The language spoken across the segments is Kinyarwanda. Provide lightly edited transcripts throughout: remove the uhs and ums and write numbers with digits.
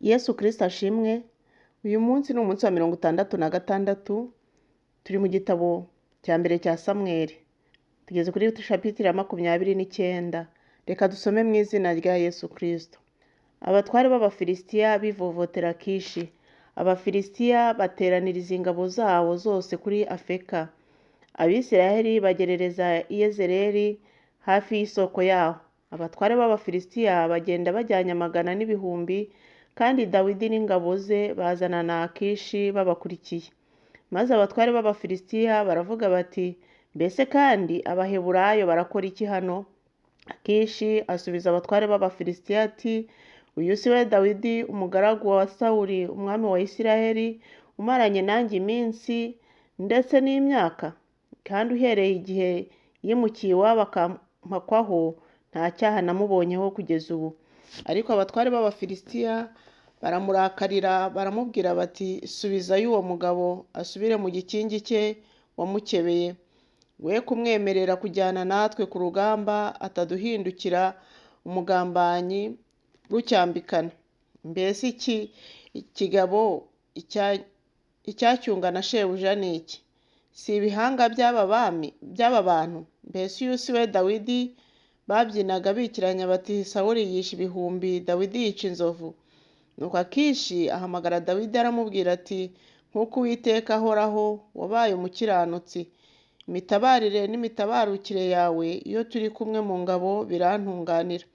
Yesu Kristo ashimwe. Uyu munsi ni umunsi wa 66. Turi mu gitabo cya mbere cya Samweli. Tugeze kuri shapitire ya 29. Reka dusome mu izina rya Yesu Kristo. Abatware b'Abafilisitiya bivovotera Kishi. Abafilisitiya bateraniriza ingabo zabo zose kuri Afeka. Abisiraheli bagerereza Iyezereli hafi y'isoko yaho. Abatware b'Abafilisitiya bagenda bajyanye amagana n'ibihumbi, kandi Dawidi n'ingabo ze bazana na Akishi babakurikiye. Maze abatware b'Abafilisitiya baravuga bati, mbese kandi Abaheburayo barakora iki hano? Akishi asubiza abatware b'Abafilisitiya ati, uyu si we Dawidi umugaragu wa Sawuli umwami wa Isiraheli, umaranye nanjye iminsi ndetse n'imyaka? Kandi uhereye igihe yimukiye iwabo akampakwaho, nta cyaha namubonyeho kugeza ubu. Ariko abatware b'Abafilisitiya baramurakarira, baramubwira bati, subizayo uwo mugabo asubire mu gikingi cye wamukebeye, we kumwemerera kujyana natwe ku rugamba, ataduhindukira umugambanyi rucyambikana. Mbese ikigabo icyacyunga na shebuja ni iki? Si ibihanga by'aba bantu? Mbese uyu si we Dawidi babyinaga bikiranya bati, Sawuli yishe ibihumbi, Dawidi yica inzovu? Nuko Akishi ahamagara Dawidi aramubwira ati, nk'uko Uwiteka ahoraho, wabaye umukiranutsi, imitabarire n'imitabarukire yawe iyo turi kumwe mu ngabo birantunganira,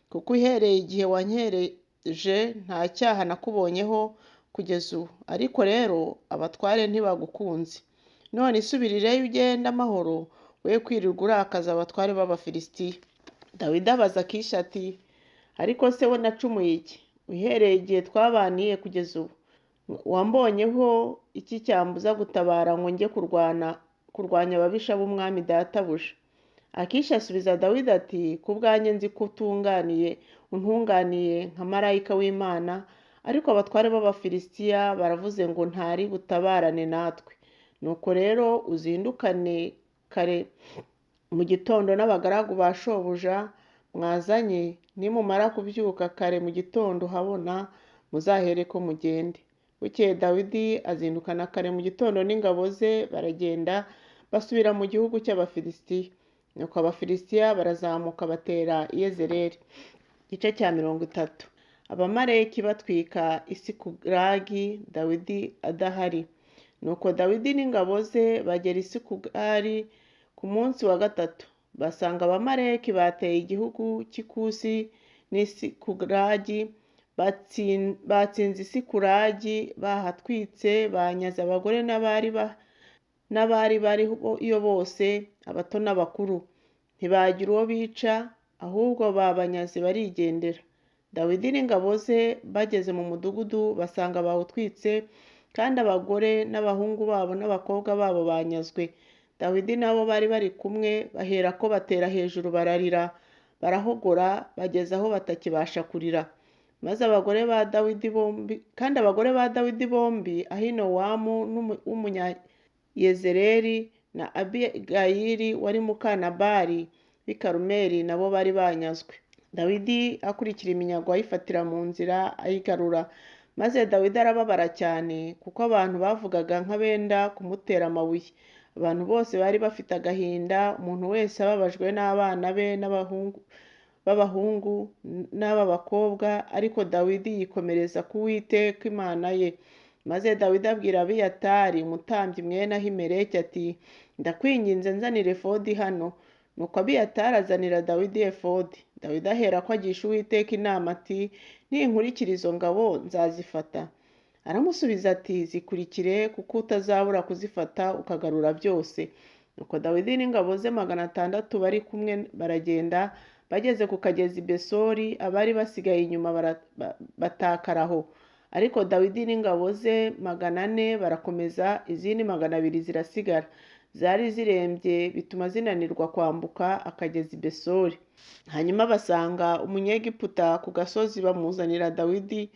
kuko uhereye igihe wankereje nta cyaha nakubonyeho kugeza ubu. Ariko rero abatware ntibagukunze. None isubirireyo ugende amahoro, we kwirirwa urakaza abatware b'Abafilisitiya. Dawidi abaza Akishi ati, ariko se we nacumuye iki? Uhereye igihe twabaniye kugeza ubu, wambonyeho iki cyambuza gutabara ngo njye kurwanya ababisha b'umwami databuja? Akishi asubiza Dawidi ati, ku bwanjye nzi ko untunganiye nka marayika w'Imana, ariko abatware b'Abafilisitiya baravuze ngo ntari butabarane natwe. Nuko rero uzindukane kare mu gitondo n'abagaragu ba shobuja mwazanye, nimumara kubyuka kare mu gitondo habona, muzahere ko mugende. Bukeye Dawidi azindukana kare mu gitondo n'ingabo ze, baragenda basubira mu gihugu cy'Abafilisitiya. Nuko Abafilisitiya barazamuka batera Iyezereli. Igice cya 30. Abamaleki batwika Isikulagi Dawidi adahari. Nuko Dawidi n'ingabo ze bagera Isikulagi ku munsi wa gatatu, basanga Abamaleki bateye igihugu cy'Ikusi n'Isikulagi, batsinze Isikulagi, bahatwitse, banyaze abagore n'abari bariyo bose, abato n'abakuru. Ntibagira uwo bica, ahubwo babanyaze barigendera. Dawidi n'ingabo ze bageze mu mudugudu basanga bawutwitse, kandi abagore n'abahungu babo n'abakobwa babo banyazwe. Dawidi nabo bari bari kumwe baherako batera hejuru bararira, barahogora, bageze aho batakibasha kurira. Maze abagore ba Dawidi bombi, Ahinowamu w'umunyayezereli na Abigayili wari muka Nabali w'i Karumeli, nabo bari banyazwe. Dawidi akurikira iminyago ayifatira mu nzira ayigarura. Maze Dawidi arababara cyane, kuko abantu bavugaga nk'abenda kumutera amabuye. Abantu bose bari bafite agahinda, umuntu wese ababajwe n'abana be b'abahungu n'ab'abakobwa, ariko Dawidi yikomereza ku Uwiteka Imana ye. Maze Dawidi abwira Abiyatari umutambyi mwene Ahimeleki ati, ndakwinginze nzanira efodi hano. Nuko Abiyatari azanira Dawidi efodi. Dawidi aherako agisha Uwiteka inama ati, ninkurikira izo ngabo nzazifata? Aramusubiza ati, zikurikire, kuko utazabura kuzifata ukagarura byose. Nuko Dawidi n'ingabo ze 600 bari kumwe baragenda, bageze ku kagezi Besori, abari basigaye inyuma batakaraho. Ariko Dawidi n'ingabo ze 400 barakomeza, izindi 200 zirasigara. Zari zirembye bituma zinanirwa kwambuka akagezi Besori. Hanyuma basanga umunyegiputa ku gasozi, bamuzanira Dawidi,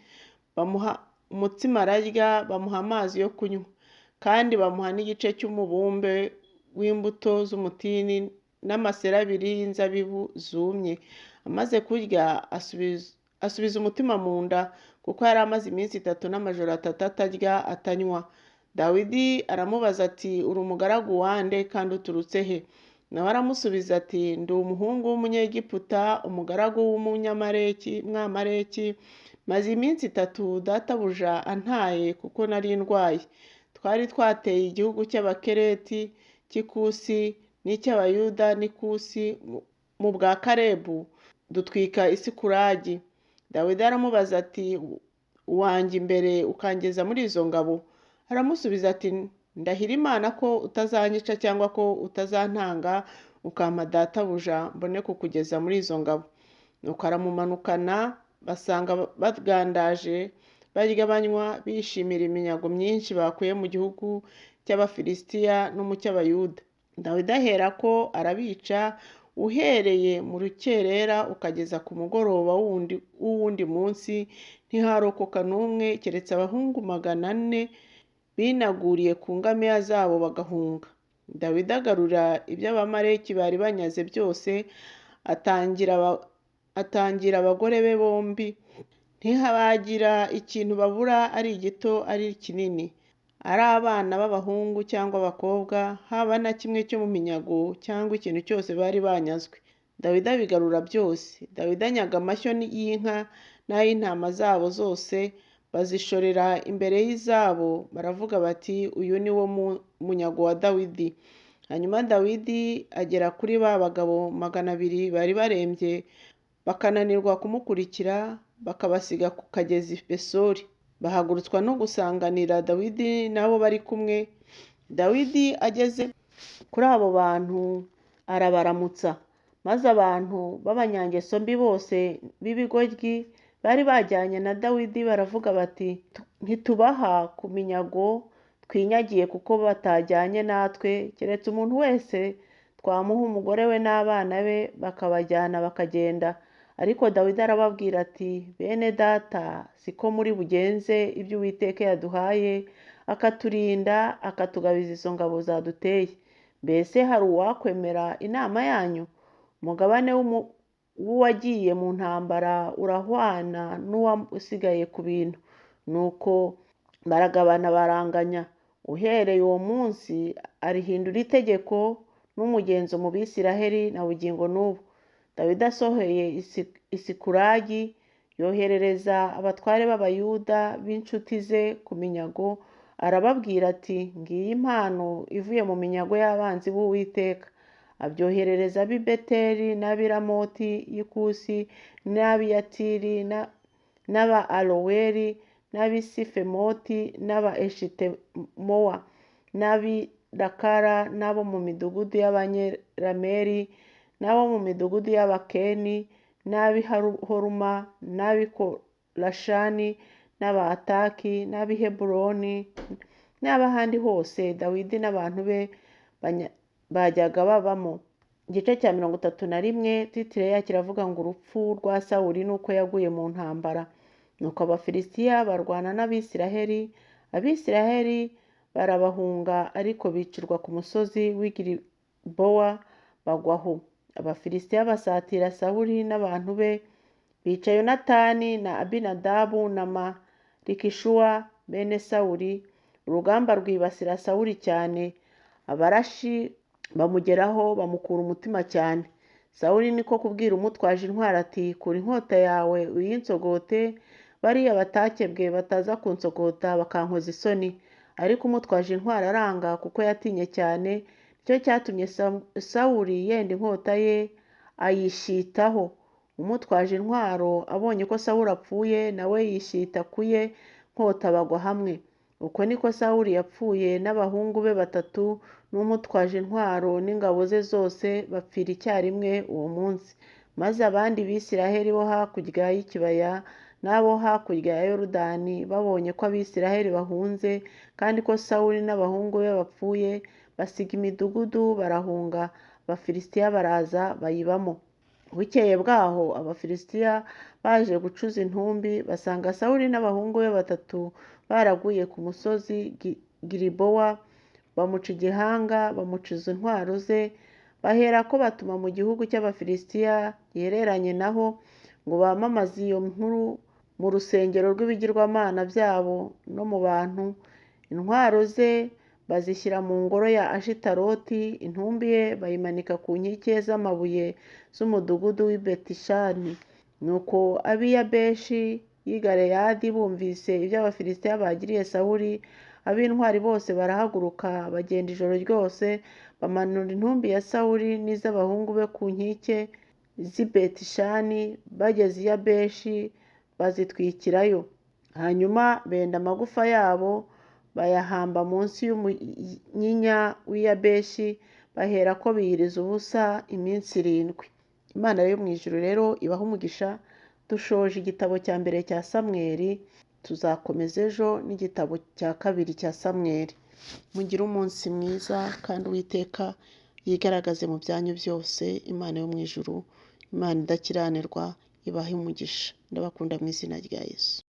bamuha umutsima ararya, bamuha amazi yo kunywa, kandi bamuha n'igice cy'umubumbe w'imbuto z'umutini n'amaseri 2 y'inzabibu zumye. Amaze kurya asubiza umutima mu nda, kuko yari amaze iminsi 3 n'amajoro 3 atarya atanywa. Dawidi aramubaza ati uri umugaragu wande kandi uturutse he? Nawe aramusubiza ati ndi umuhungu w'umunyegiputa, umugaragu w'umunyamaleki, maze iminsi 3 databuja antaye kuko nari ndwaye. Twari twateye igihugu cy'Abakereti, cy'Ikusi n'icy'Abayuda n'Ikusi mu bwa Kalebu, dutwika Isikuragi. Dawidi aramubaza ati uwanjye imbere ukangeza muri izo ngabo? Aramusubiza ati ndahira Imana ko utazanyica cyangwa ko utazantanga ukampa databuja mbone kukugeza muri izo ngabo. Nuko aramumanukana, basanga bagandaje barya banywa, bishimira iminyago myinshi bakuye mu gihugu cy'Abafilisitiya no mu cy'Abayuda. Dawidi aherako arabica uhereye mu rukerera ukageza ku mugoroba w'uwundi munsi, ntiharokoka n'umwe keretse abahungu 400 binaguriye ku ngamiya zabo bagahunga. Dawidi agarura ibyo Abamaleki bari banyaze byose, atangira abagore be bombi. Ntihabagira ikintu babura, ari gito ari kinini, ari abana b'abahungu cyangwa abakobwa, haba na kimwe cyo mu minyago cyangwa ikintu cyose bari banyazwe. Dawidi abigarura byose. Dawidi anyaga amashyo y'inka n'ay'intama zabo zose, bazishorera imbere y'izabo, baravuga bati uyu ni wo munyago wa Dawidi. Hanyuma Dawidi agera kuri ba bagabo 200 bari barembye, bakananirwa kumukurikira, bakabasiga ku kagezi Besori. Bahagurutswa no gusanganira Dawidi nabo bari kumwe. Dawidi ageze kuri abo bantu arabaramutsa, maze abantu b'abanyangeso mbi bose b'ibigoryi bari bajyanye na Dawidi baravuga bati ntitubaha ku minyago twinyagiye kuko batajyanye natwe, keretse umuntu wese twamuha umugore we n'abana be bakabajyana bakagenda. Ariko Dawidi arababwira ati bene data, siko muri bugenze ibyo Uwiteka yaduhaye akaturinda akatugabiza izo ngabo zaduteye. Mbese hari uwakwemera inama yanyu? Umugabane w'uwagiye mu ntambara urahwana n'uwasigaye ku bintu. Nuko baragabana baranganya. Uhereye uwo munsi arihindura itegeko n'umugenzo mu Bisiraheli na bugingo n'ubu. Dawidi asohoye Isikuragi, yoherereza abatware b'Abayuda b'inshuti ze ku minyago, arababwira ati ngiyi impano ivuye mu minyago y'abanzi b'Uwiteka. Abyoherereza ab'i Beteli n'ab'i Ramoti y'Ikusi n'ab'i Yatiri n'aba Aroweri n'ab'i Sifemoti n'aba Eshitemowa n'ab'i Rakara n'abo mu midugudu y'Abanyerameri n'abo mu midugudu y'Abakeni n'ab'i Horuma n'ab'i Korashani n'Abataki n'ab'i Heburoni n'abahandi hose Dawidi n'abantu be bajyaga babamo. Igice cya 31 titire yacyo kiravuga ngo urupfu rwa Sawuli nuko yaguye mu ntambara. Nuko Abafilisitiya barwana n'Abisiraheli, Abisiraheli barabahunga ariko bicirwa ku musozi w'Igilibowa bagwaho. Abafilisitiya basatira Sawuli n'abantu be, bica Yonatani na Abinadabu na Malikishuwa bene Sawuli. Urugamba rwibasira Sawuli cyane, abarashi bamugeraho bamukura umutima cyane. Sawuli niko kubwira umutwaje intwaro ati kura inkota yawe uyinsogote, bariya batakebwe bataza kunsogota bakankoza isoni. Ariko umutwaje intwaro aranga kuko yatinye cyane. Nicyo cyatumye Sawuli yenda inkota ye ayishitaho. Umutwaje intwaro abonye ko Sawuli apfuye, nawe yishita kuye nkota bagwa hamwe. Uko niko Sawuli yapfuye n'abahungu be 3 n'umutwaje intwaro n'ingabo ze zose bapfira icyarimwe uwo munsi. Maze abandi Bisiraheli bo hakurya y'ikibaya n'abo hakurya ya Yorodani babonye ko Abisiraheli bahunze kandi ko Sawuli n'abahungu be bapfuye, basiga imidugudu barahunga. Abafilisitiya baraza bayibamo. Bukeye bwaho Abafilisitiya baje gucuza intumbi, basanga Sawuli n'abahungu be 3 baraguye ku musozi Gilibowa, bamuca igihanga, bamucuza intwaro ze. Baherako batuma mu gihugu cy'Abafilisitiya gihereranye naho ngo bamamaze iyo nkuru mu rusengero rw'ibigirwamana byabo no mu bantu. Intwaro ze bazishyira mu ngoro ya Ashitaroti, intumbi ye bayimanika ku nkike z'amabuye z'umudugudu w'i Betishani. Nuko ab'i Yabeshi y'i Galeyadi bumvise ibyo Abafilisitiya bagiriye Sawuli, ab'intwari bose barahaguruka bagenda ijoro ryose, bamanura intumbi ya Sawuli n'iz'abahungu be ku nkike z'i Betishani. Bageze i Yabeshi bazitwikirayo. Hanyuma benda amagufa yabo bayahamba munsi y'umunyinya w'i Yabeshi, baherako biyiriza ubusa iminsi 7. Imana yo mu ijuru rero ibaha umugisha. Dushoje igitabo cya mbere cya Samweli, tuzakomeza ejo n'igitabo cya kabiri cya Samweli. Mugire umunsi mwiza kandi Uwiteka yigaragaze mu byanyu byose. Imana yo mu ijuru, Imana idakiranirwa, ibahe umugisha. Ndabakunda mu izina rya Yesu.